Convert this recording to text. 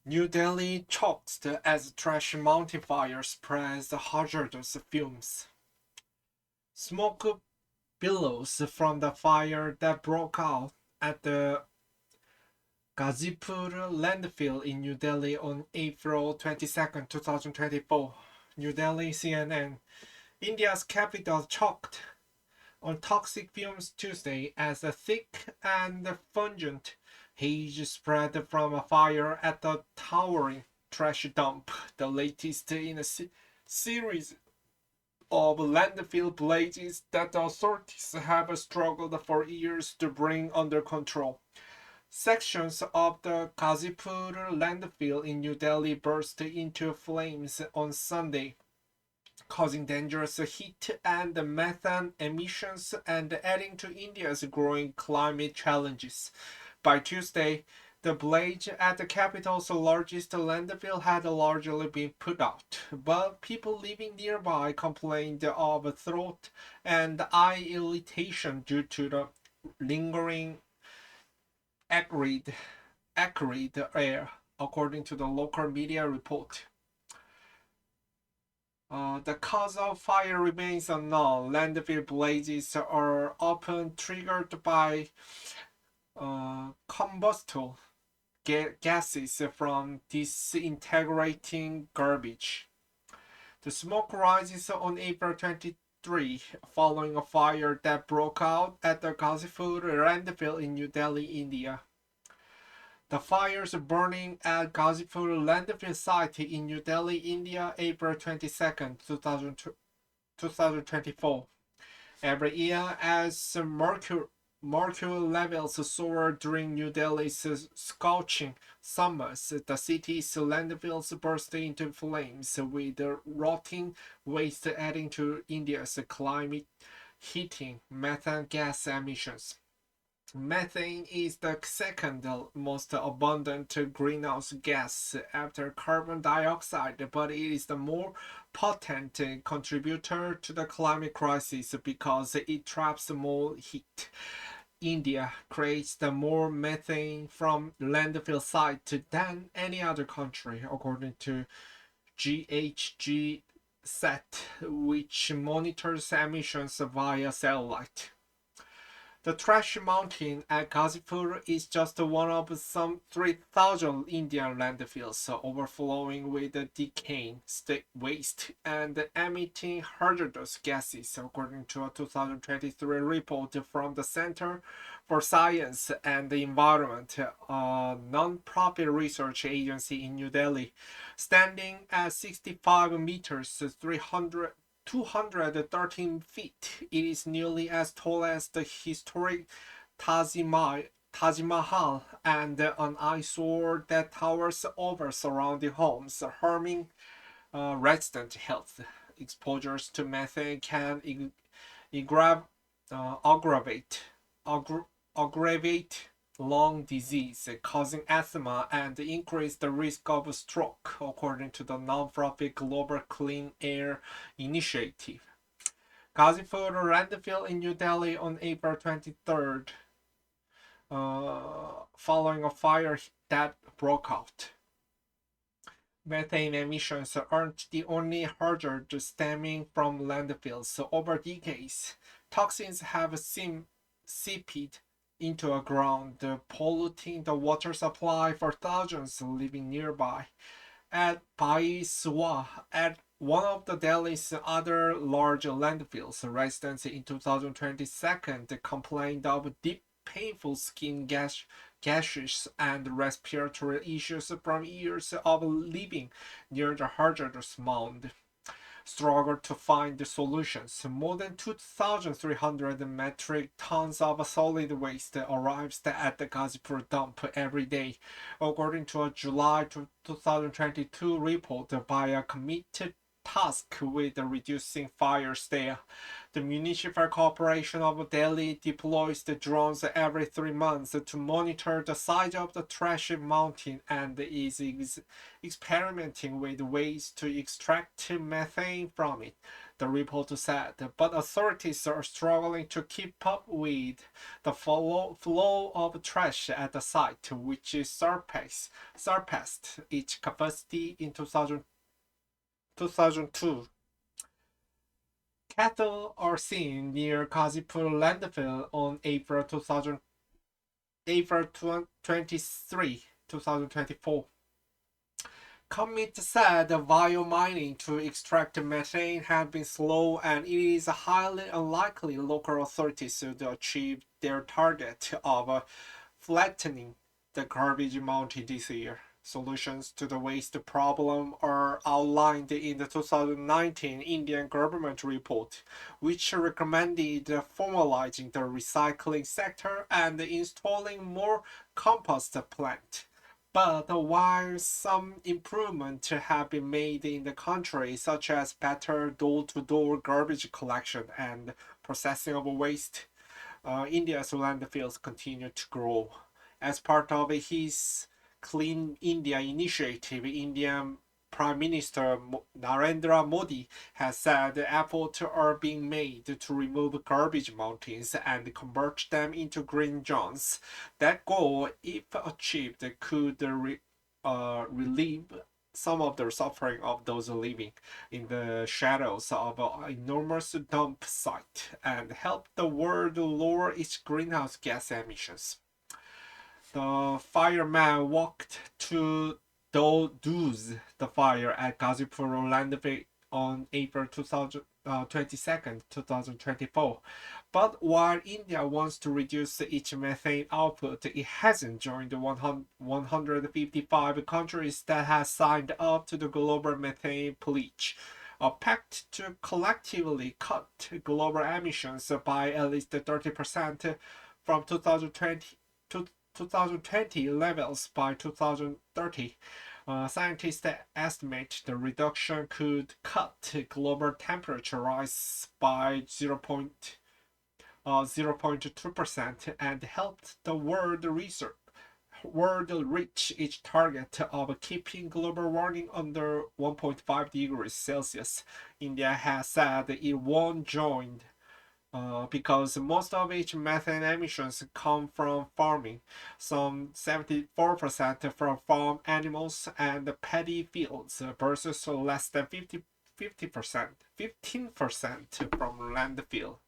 New Delhi choked as trash mountain fire spreads hazardous fumes. Smoke billows from the fire that broke out at the Ghazipur landfill in New Delhi on April 22, 2024. New Delhi CNN. India's capital choked on toxic fumes Tuesday as a thick and pungent haze spread from a fire at the towering trash dump, the latest in a series of landfill blazes that the authorities have struggled for years to bring under control. Sections of the Ghazipur landfill in New Delhi burst into flames on Sunday, causing dangerous heat and methane emissions and adding to India's growing climate challenges. By Tuesday, the blaze at the capital's largest landfill had largely been put out, but people living nearby complained of throat and eye irritation due to the lingering acrid, acrid air, according to the local media report. The cause of fire remains unknown. Landfill blazes are often triggered by combustible gases from disintegrating garbage. The smoke rises on April 23 following a fire that broke out at the Ghazipur landfill in New Delhi, India. The fires burning at Ghazipur landfill site in New Delhi, India, April 22, 2024. Every year, as mercury levels soar during New Delhi's scorching summers, the city's landfills burst into flames, with rotting waste adding to India's climate heating methane gas emissions. Methane is the second most abundant greenhouse gas after carbon dioxide, but it is the more potent contributor to the climate crisis because it traps more heat. India creates the more methane from landfill sites than any other country, according to GHG SET, which monitors emissions via satellite. The trash mountain at Ghazipur is just one of some 3,000 Indian landfills overflowing with decaying waste and emitting hazardous gases, according to a 2023 report from the Center for Science and the Environment, a non-profit research agency in New Delhi. Standing at 65 meters, 213 feet. It is nearly as tall as the historic Taj Mahal and an eyesore that towers over surrounding homes, harming resident health. Exposures to methane can aggravate aggravate lung disease, causing asthma and increase the risk of stroke, according to the non-profit Global Clean Air Initiative. Ghazipur landfill in New Delhi on April 23rd, following a fire that broke out. Methane emissions aren't the only hazard stemming from landfills. Over decades, toxins have seeped into a ground, polluting the water supply for thousands living nearby. At Baiswa, at one of the Delhi's other large landfills, residents in 2022 complained of deep, painful skin gashes and respiratory issues from years of living near the hazardous mound. Struggled to find solutions. More than 2,300 metric tons of solid waste arrives at the Ghazipur dump every day, according to a July 2022 report by a committee tasked with reducing fires there. The Municipal Corporation of Delhi deploys the drones every 3 months to monitor the size of the trash mountain and is experimenting with ways to extract methane from it. the report said, but authorities are struggling to keep up with the flow of trash at the site, which surpassed its capacity in 2002. Cattle are seen near Ghazipur landfill on April 23, 2024. Commit said mining to extract methane had been slow and it is highly unlikely local authorities would achieve their target of flattening the garbage mountain this year. Solutions to the waste problem are outlined in the 2019 Indian government report, which recommended formalizing the recycling sector and installing more compost plants. But while some improvements have been made in the country, such as better door-to-door garbage collection and processing of waste, India's landfills continue to grow. As part of his Clean India initiative, Indian Prime Minister Narendra Modi has said efforts are being made to remove garbage mountains and convert them into green zones. That goal, if achieved, could relieve some of the suffering of those living in the shadows of an enormous dump site and help the world lower its greenhouse gas emissions. The fireman walked to douse the fire at Ghazipur landfill on April 22nd, 2024. But while India wants to reduce its methane output, it hasn't joined the 155 countries that have signed up to the global methane pledge, a pact to collectively cut global emissions by at least 30% from 2020 levels by 2030. Scientists estimate the reduction could cut global temperature rise by 0.2% and help the world reach its target of keeping global warming under 1.5 degrees Celsius. India has said it won't join because most of its methane emissions come from farming, some 74% from farm animals and paddy fields versus less than 15% from landfill.